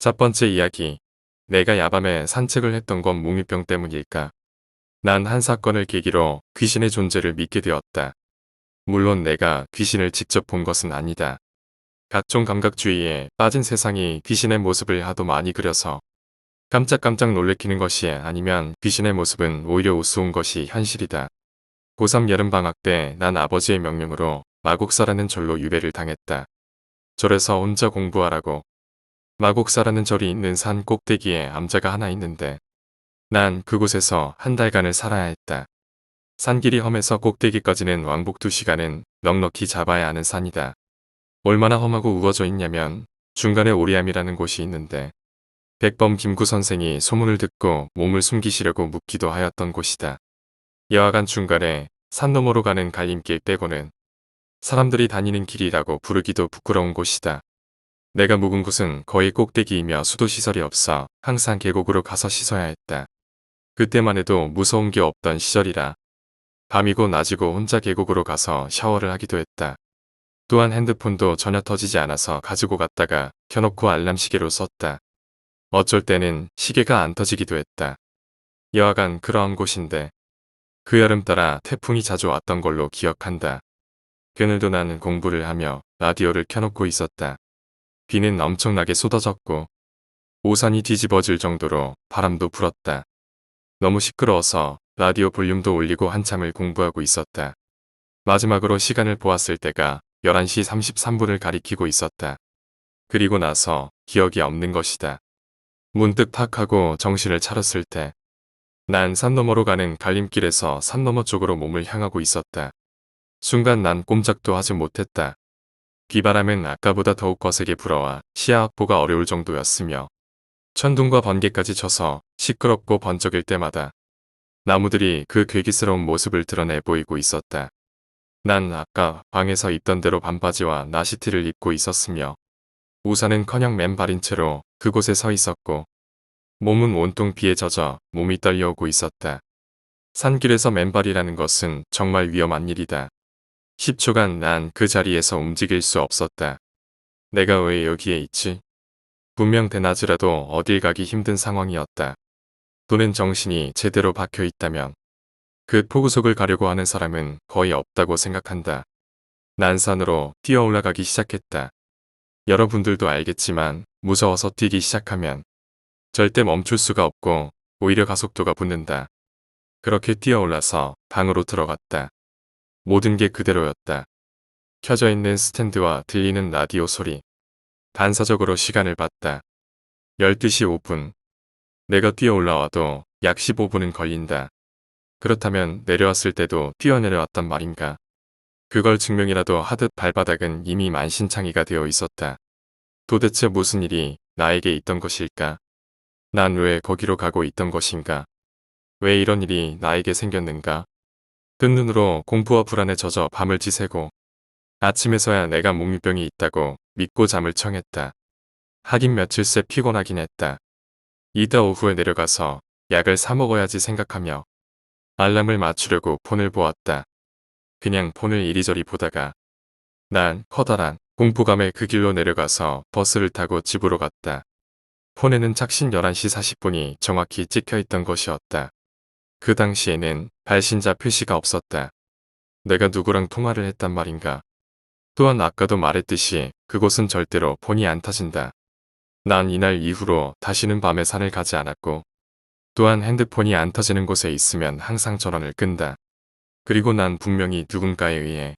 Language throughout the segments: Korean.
첫 번째 이야기. 내가 야밤에 산책을 했던 건 몽유병 때문일까? 난 한 사건을 계기로 귀신의 존재를 믿게 되었다. 물론 내가 귀신을 직접 본 것은 아니다. 각종 감각주의에 빠진 세상이 귀신의 모습을 하도 많이 그려서 깜짝깜짝 놀래키는 것이 아니면 귀신의 모습은 오히려 우스운 것이 현실이다. 고3 여름방학 때 난 아버지의 명령으로 마곡사라는 절로 유배를 당했다. 절에서 혼자 공부하라고. 마곡사라는 절이 있는 산 꼭대기에 암자가 하나 있는데 난 그곳에서 한 달간을 살아야 했다. 산길이 험해서 꼭대기까지는 왕복 2시간은 넉넉히 잡아야 하는 산이다. 얼마나 험하고 우거져 있냐면 중간에 오리암이라는 곳이 있는데 백범 김구 선생이 소문을 듣고 몸을 숨기시려고 묵기도 하였던 곳이다. 여하간 중간에 산 너머로 가는 갈림길 빼고는 사람들이 다니는 길이라고 부르기도 부끄러운 곳이다. 내가 묵은 곳은 거의 꼭대기이며 수도시설이 없어 항상 계곡으로 가서 씻어야 했다. 그때만 해도 무서운 게 없던 시절이라 밤이고 낮이고 혼자 계곡으로 가서 샤워를 하기도 했다. 또한 핸드폰도 전혀 터지지 않아서 가지고 갔다가 켜놓고 알람 시계로 썼다. 어쩔 때는 시계가 안 터지기도 했다. 여하간 그러한 곳인데 그 여름 따라 태풍이 자주 왔던 걸로 기억한다. 그늘도 나는 공부를 하며 라디오를 켜놓고 있었다. 비는 엄청나게 쏟아졌고 우산이 뒤집어질 정도로 바람도 불었다. 너무 시끄러워서 라디오 볼륨도 올리고 한참을 공부하고 있었다. 마지막으로 시간을 보았을 때가 11시 33분을 가리키고 있었다. 그리고 나서 기억이 없는 것이다. 문득 탁 하고 정신을 차렸을 때 난 산 너머로 가는 갈림길에서 산 너머 쪽으로 몸을 향하고 있었다. 순간 난 꼼짝도 하지 못했다. 비바람은 아까보다 더욱 거세게 불어와 시야 확보가 어려울 정도였으며 천둥과 번개까지 쳐서 시끄럽고 번쩍일 때마다 나무들이 그 괴기스러운 모습을 드러내 보이고 있었다. 난 아까 방에서 입던 대로 반바지와 나시티를 입고 있었으며 우산은커녕 맨발인 채로 그곳에 서 있었고 몸은 온통 비에 젖어 몸이 떨려오고 있었다. 산길에서 맨발이라는 것은 정말 위험한 일이다. 10초간 난 그 자리에서 움직일 수 없었다. 내가 왜 여기에 있지? 분명 대낮이라도 어딜 가기 힘든 상황이었다. 또는 정신이 제대로 박혀 있다면 그 폭우 속을 가려고 하는 사람은 거의 없다고 생각한다. 난 산으로 뛰어 올라가기 시작했다. 여러분들도 알겠지만 무서워서 뛰기 시작하면 절대 멈출 수가 없고 오히려 가속도가 붙는다. 그렇게 뛰어 올라서 방으로 들어갔다. 모든 게 그대로였다. 켜져 있는 스탠드와 들리는 라디오 소리. 반사적으로 시간을 봤다. 12시 5분. 내가 뛰어 올라와도 약 15분은 걸린다. 그렇다면 내려왔을 때도 뛰어내려왔단 말인가. 그걸 증명이라도 하듯 발바닥은 이미 만신창이가 되어 있었다. 도대체 무슨 일이 나에게 있던 것일까? 난 왜 거기로 가고 있던 것인가? 왜 이런 일이 나에게 생겼는가? 뜬 눈으로 공포와 불안에 젖어 밤을 지새고 아침에서야 내가 몽유병이 있다고 믿고 잠을 청했다. 하긴 며칠 새 피곤하긴 했다. 이따 오후에 내려가서 약을 사 먹어야지 생각하며 알람을 맞추려고 폰을 보았다. 그냥 폰을 이리저리 보다가 난 커다란 공포감에 그 길로 내려가서 버스를 타고 집으로 갔다. 폰에는 착신 11시 40분이 정확히 찍혀있던 것이었다. 그 당시에는 발신자 표시가 없었다. 내가 누구랑 통화를 했단 말인가. 또한 아까도 말했듯이 그곳은 절대로 폰이 안 터진다. 난 이날 이후로 다시는 밤에 산을 가지 않았고 또한 핸드폰이 안 터지는 곳에 있으면 항상 전원을 끈다. 그리고 난 분명히 누군가에 의해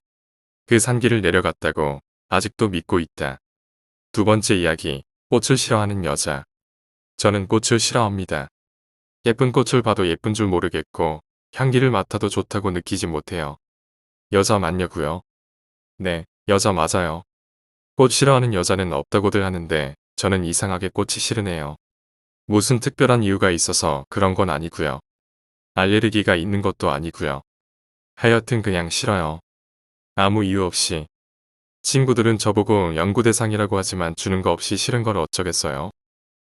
그 산길을 내려갔다고 아직도 믿고 있다. 두 번째 이야기. 꽃을 싫어하는 여자. 저는 꽃을 싫어합니다. 예쁜 꽃을 봐도 예쁜 줄 모르겠고 향기를 맡아도 좋다고 느끼지 못해요. 여자 맞냐고요? 네, 여자 맞아요. 꽃 싫어하는 여자는 없다고들 하는데 저는 이상하게 꽃이 싫으네요. 무슨 특별한 이유가 있어서 그런 건 아니고요. 알레르기가 있는 것도 아니고요. 하여튼 그냥 싫어요. 아무 이유 없이. 친구들은 저보고 연구 대상이라고 하지만 주는 거 없이 싫은 걸 어쩌겠어요.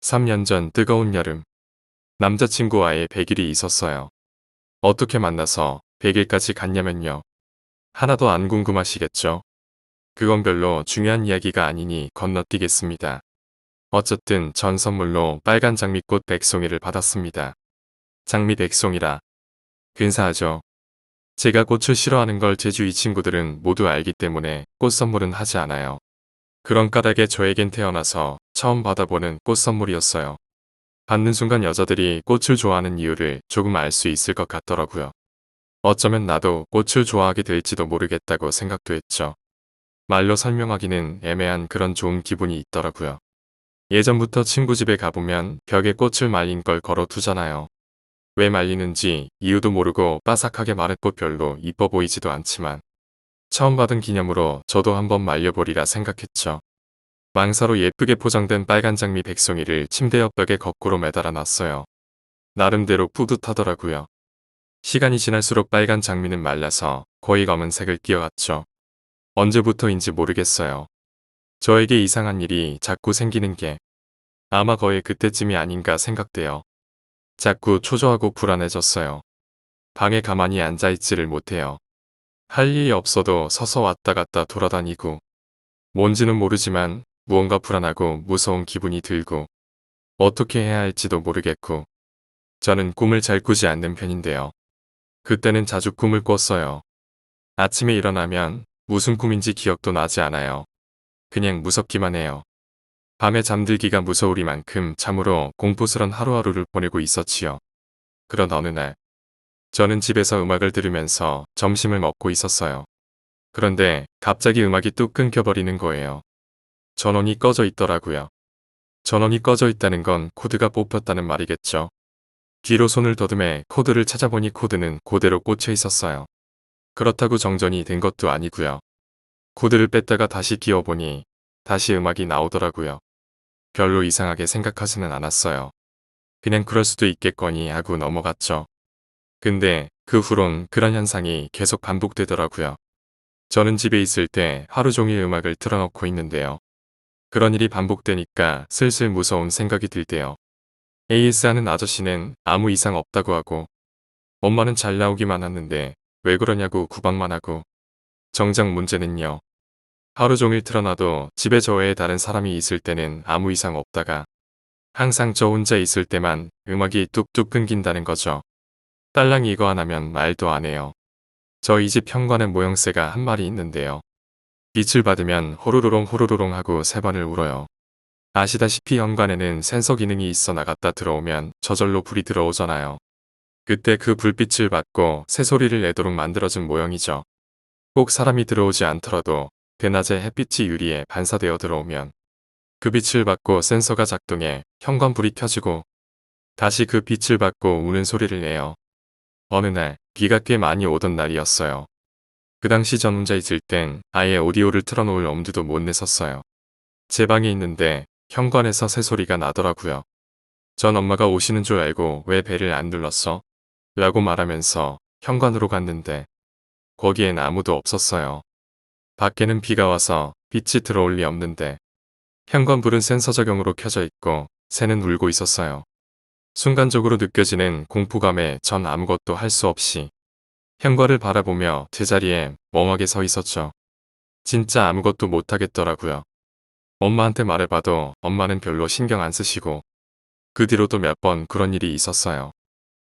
3년 전 뜨거운 여름. 남자친구와의 100일이 있었어요. 어떻게 만나서 100일까지 갔냐면요. 하나도 안 궁금하시겠죠? 그건 별로 중요한 이야기가 아니니 건너뛰겠습니다. 어쨌든 전 선물로 빨간 장미꽃 백송이를 받았습니다. 장미 백송이라 근사하죠. 제가 꽃을 싫어하는 걸 제주 이 친구들은 모두 알기 때문에 꽃 선물은 하지 않아요. 그런 까닭에 저에겐 태어나서 처음 받아보는 꽃 선물이었어요. 받는 순간 여자들이 꽃을 좋아하는 이유를 조금 알 수 있을 것 같더라고요. 어쩌면 나도 꽃을 좋아하게 될지도 모르겠다고 생각도 했죠. 말로 설명하기는 애매한 그런 좋은 기분이 있더라고요. 예전부터 친구 집에 가보면 벽에 꽃을 말린 걸 걸어 두잖아요. 왜 말리는지 이유도 모르고 바삭하게 마른 꽃 별로 이뻐 보이지도 않지만 처음 받은 기념으로 저도 한번 말려보리라 생각했죠. 망사로 예쁘게 포장된 빨간 장미 백송이를 침대 옆 벽에 거꾸로 매달아 놨어요. 나름대로 뿌듯하더라고요. 시간이 지날수록 빨간 장미는 말라서 거의 검은색을 띄어갔죠. 언제부터인지 모르겠어요. 저에게 이상한 일이 자꾸 생기는 게 아마 거의 그때쯤이 아닌가 생각돼요. 자꾸 초조하고 불안해졌어요. 방에 가만히 앉아있지를 못해요. 할 일이 없어도 서서 왔다 갔다 돌아다니고 뭔지는 모르지만 무언가 불안하고 무서운 기분이 들고 어떻게 해야 할지도 모르겠고 저는 꿈을 잘 꾸지 않는 편인데요. 그때는 자주 꿈을 꿨어요. 아침에 일어나면 무슨 꿈인지 기억도 나지 않아요. 그냥 무섭기만 해요. 밤에 잠들기가 무서우리만큼 참으로 공포스런 하루하루를 보내고 있었지요. 그런 어느 날 저는 집에서 음악을 들으면서 점심을 먹고 있었어요. 그런데 갑자기 음악이 뚝 끊겨버리는 거예요. 전원이 꺼져 있더라고요. 전원이 꺼져 있다는 건 코드가 뽑혔다는 말이겠죠. 뒤로 손을 더듬해 코드를 찾아보니 코드는 그대로 꽂혀 있었어요. 그렇다고 정전이 된 것도 아니고요. 코드를 뺐다가 다시 끼워보니 다시 음악이 나오더라고요. 별로 이상하게 생각하지는 않았어요. 그냥 그럴 수도 있겠거니 하고 넘어갔죠. 근데 그 후론 그런 현상이 계속 반복되더라고요. 저는 집에 있을 때 하루 종일 음악을 틀어놓고 있는데요. 그런 일이 반복되니까 슬슬 무서운 생각이 들 때요. AS 하는 아저씨는 아무 이상 없다고 하고 엄마는 잘 나오기만 하는데 왜 그러냐고 구박만 하고 정작 문제는요. 하루 종일 틀어놔도 집에 저 외에 다른 사람이 있을 때는 아무 이상 없다가 항상 저 혼자 있을 때만 음악이 뚝뚝 끊긴다는 거죠. 딸랑이 이거 안 하면 말도 안 해요. 저희 집 현관에 모형새가 한 마리 있는데요. 빛을 받으면 호로로롱 호로로롱 하고 3번을 울어요. 아시다시피 현관에는 센서 기능이 있어 나갔다 들어오면 저절로 불이 들어오잖아요. 그때 그 불빛을 받고 새소리를 내도록 만들어진 모형이죠. 꼭 사람이 들어오지 않더라도 대낮에 햇빛이 유리에 반사되어 들어오면 그 빛을 받고 센서가 작동해 현관 불이 켜지고 다시 그 빛을 받고 우는 소리를 내요. 어느 날 비가 꽤 많이 오던 날이었어요. 그 당시 전 혼자 있을 땐 아예 오디오를 틀어놓을 엄두도 못 냈었어요. 제 방에 있는데 현관에서 새소리가 나더라고요. 전 엄마가 오시는 줄 알고 왜 벨을 안 눌렀어? 라고 말하면서 현관으로 갔는데 거기엔 아무도 없었어요. 밖에는 비가 와서 빛이 들어올 리 없는데 현관 불은 센서 적용으로 켜져 있고 새는 울고 있었어요. 순간적으로 느껴지는 공포감에 전 아무것도 할 수 없이 현관을 바라보며 제자리에 멍하게 서 있었죠. 진짜 아무것도 못하겠더라고요. 엄마한테 말해봐도 엄마는 별로 신경 안 쓰시고 그 뒤로도 몇 번 그런 일이 있었어요.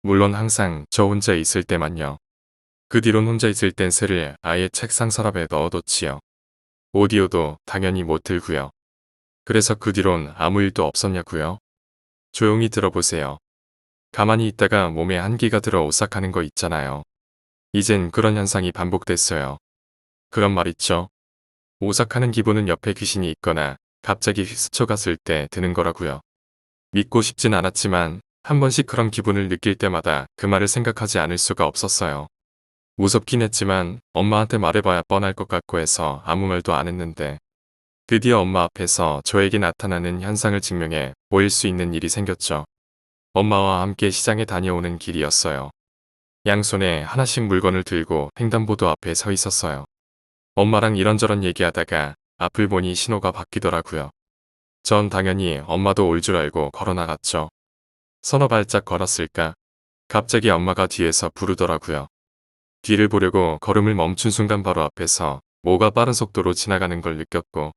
물론 항상 저 혼자 있을 때만요. 그 뒤론 혼자 있을 땐 새를 아예 책상 서랍에 넣어뒀지요. 오디오도 당연히 못 들고요. 그래서 그 뒤론 아무 일도 없었냐고요? 조용히 들어보세요. 가만히 있다가 몸에 한기가 들어 오싹하는 거 있잖아요. 이젠 그런 현상이 반복됐어요. 그런 말 있죠. 오싹하는 기분은 옆에 귀신이 있거나 갑자기 휙 스쳐갔을 때 드는 거라고요. 믿고 싶진 않았지만 한 번씩 그런 기분을 느낄 때마다 그 말을 생각하지 않을 수가 없었어요. 무섭긴 했지만 엄마한테 말해봐야 뻔할 것 같고 해서 아무 말도 안 했는데 드디어 엄마 앞에서 저에게 나타나는 현상을 증명해 보일 수 있는 일이 생겼죠. 엄마와 함께 시장에 다녀오는 길이었어요. 양손에 하나씩 물건을 들고 횡단보도 앞에 서 있었어요. 엄마랑 이런저런 얘기하다가 앞을 보니 신호가 바뀌더라고요. 전 당연히 엄마도 올 줄 알고 걸어 나갔죠. 서너 발짝 걸었을까? 갑자기 엄마가 뒤에서 부르더라고요. 뒤를 보려고 걸음을 멈춘 순간 바로 앞에서 뭐가 빠른 속도로 지나가는 걸 느꼈고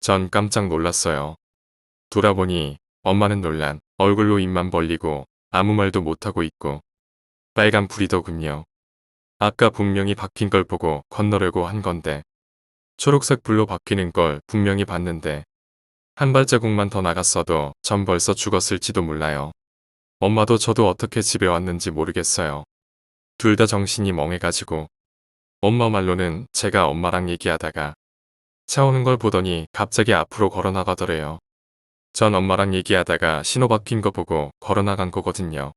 전 깜짝 놀랐어요. 돌아보니 엄마는 놀란 얼굴로 입만 벌리고 아무 말도 못하고 있고 빨간 불이더군요. 아까 분명히 바뀐 걸 보고 건너려고 한 건데 초록색 불로 바뀌는 걸 분명히 봤는데 한 발자국만 더 나갔어도 전 벌써 죽었을지도 몰라요. 엄마도 저도 어떻게 집에 왔는지 모르겠어요. 둘 다 정신이 멍해가지고 엄마 말로는 제가 엄마랑 얘기하다가 차 오는 걸 보더니 갑자기 앞으로 걸어 나가더래요. 전 엄마랑 얘기하다가 신호 바뀐 거 보고 걸어 나간 거거든요.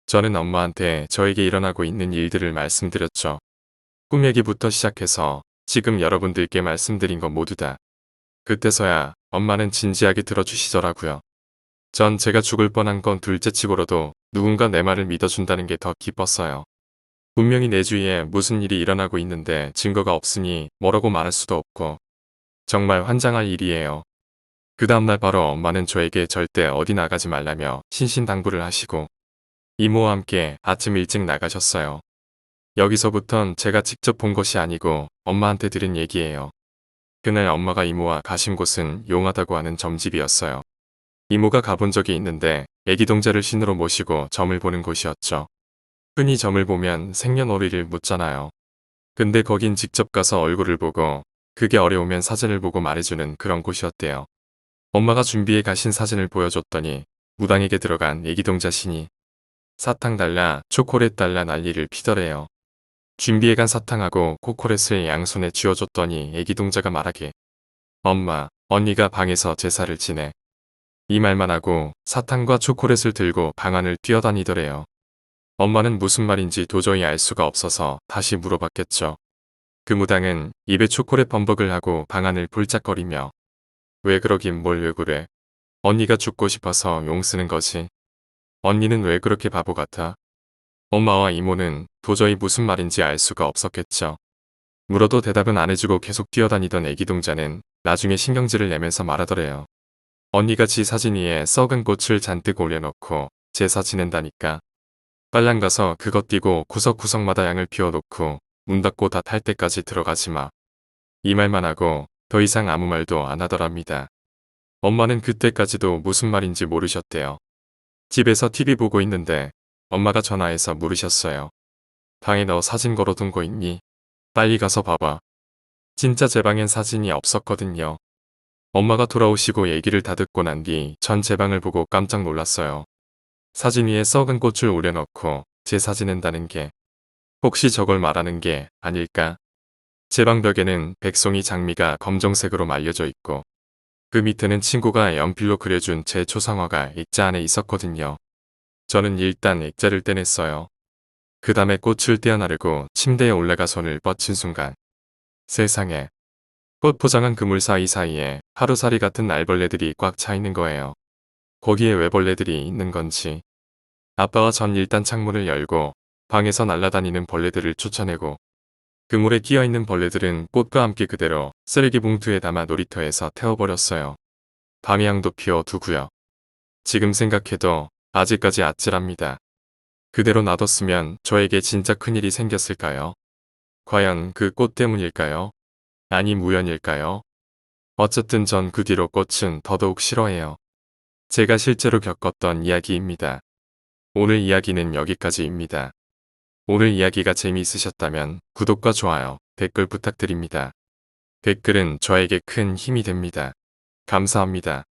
저는 엄마한테 저에게 일어나고 있는 일들을 말씀드렸죠. 꿈 얘기부터 시작해서 지금 여러분들께 말씀드린 것 모두 다. 그때서야 엄마는 진지하게 들어주시더라고요. 전 제가 죽을 뻔한 건 둘째 치고로도 누군가 내 말을 믿어준다는 게 더 기뻤어요. 분명히 내 주위에 무슨 일이 일어나고 있는데 증거가 없으니 뭐라고 말할 수도 없고 정말 환장할 일이에요. 그 다음날 바로 엄마는 저에게 절대 어디 나가지 말라며 신신당부를 하시고 이모와 함께 아침 일찍 나가셨어요. 여기서부턴 제가 직접 본 것이 아니고 엄마한테 들은 얘기예요. 그날 엄마가 이모와 가신 곳은 용하다고 하는 점집이었어요. 이모가 가본 적이 있는데 애기 동자를 신으로 모시고 점을 보는 곳이었죠. 흔히 점을 보면 생년월일을 묻잖아요. 근데 거긴 직접 가서 얼굴을 보고 그게 어려우면 사진을 보고 말해주는 그런 곳이었대요. 엄마가 준비해 가신 사진을 보여줬더니 무당에게 들어간 애기 동자 신이 사탕 달라 초콜릿 달라 난리를 피더래요. 준비해간 사탕하고 초콜릿을 양손에 쥐어줬더니 애기 동자가 말하길 엄마, 언니가 방에서 제사를 지내. 이 말만 하고 사탕과 초콜릿을 들고 방 안을 뛰어다니더래요. 엄마는 무슨 말인지 도저히 알 수가 없어서 다시 물어봤겠죠. 그 무당은 입에 초콜릿 범벅을 하고 방 안을 볼짝거리며 왜 그러긴 뭘 왜 그래. 언니가 죽고 싶어서 용 쓰는 거지. 언니는 왜 그렇게 바보 같아? 엄마와 이모는 도저히 무슨 말인지 알 수가 없었겠죠. 물어도 대답은 안 해주고 계속 뛰어다니던 애기 동자는 나중에 신경질을 내면서 말하더래요. 언니가 지 사진 위에 썩은 꽃을 잔뜩 올려놓고 제사 지낸다니까. 빨랑 가서 그것 띄고 구석구석마다 양을 피워놓고 문 닫고 다 탈 때까지 들어가지 마. 이 말만 하고 더 이상 아무 말도 안 하더랍니다. 엄마는 그때까지도 무슨 말인지 모르셨대요. 집에서 TV 보고 있는데 엄마가 전화해서 물으셨어요. 방에 너 사진 걸어둔 거 있니? 빨리 가서 봐봐. 진짜 제 방엔 사진이 없었거든요. 엄마가 돌아오시고 얘기를 다 듣고 난 뒤 전 제 방을 보고 깜짝 놀랐어요. 사진 위에 썩은 꽃을 올려놓고 제사 지낸다는 게 혹시 저걸 말하는 게 아닐까? 제 방 벽에는 백송이 장미가 검정색으로 말려져 있고 그 밑에는 친구가 연필로 그려준 제 초상화가 액자 안에 있었거든요. 저는 일단 액자를 떼냈어요. 그 다음에 꽃을 떼어나르고 침대에 올라가 손을 뻗친 순간 세상에 꽃 포장한 그물 사이사이에 하루살이 같은 날벌레들이 꽉 차 있는 거예요. 거기에 왜 벌레들이 있는 건지. 아빠가 전 일단 창문을 열고 방에서 날아다니는 벌레들을 쫓아내고 그물에 끼어있는 벌레들은 꽃과 함께 그대로 쓰레기 봉투에 담아 놀이터에서 태워버렸어요. 밤이양도 피워두고요. 지금 생각해도 아직까지 아찔합니다. 그대로 놔뒀으면 저에게 진짜 큰일이 생겼을까요? 과연 그 꽃 때문일까요? 아니 우연일까요? 어쨌든 전 그 뒤로 꽃은 더더욱 싫어해요. 제가 실제로 겪었던 이야기입니다. 오늘 이야기는 여기까지입니다. 오늘 이야기가 재미있으셨다면 구독과 좋아요, 댓글 부탁드립니다. 댓글은 저에게 큰 힘이 됩니다. 감사합니다.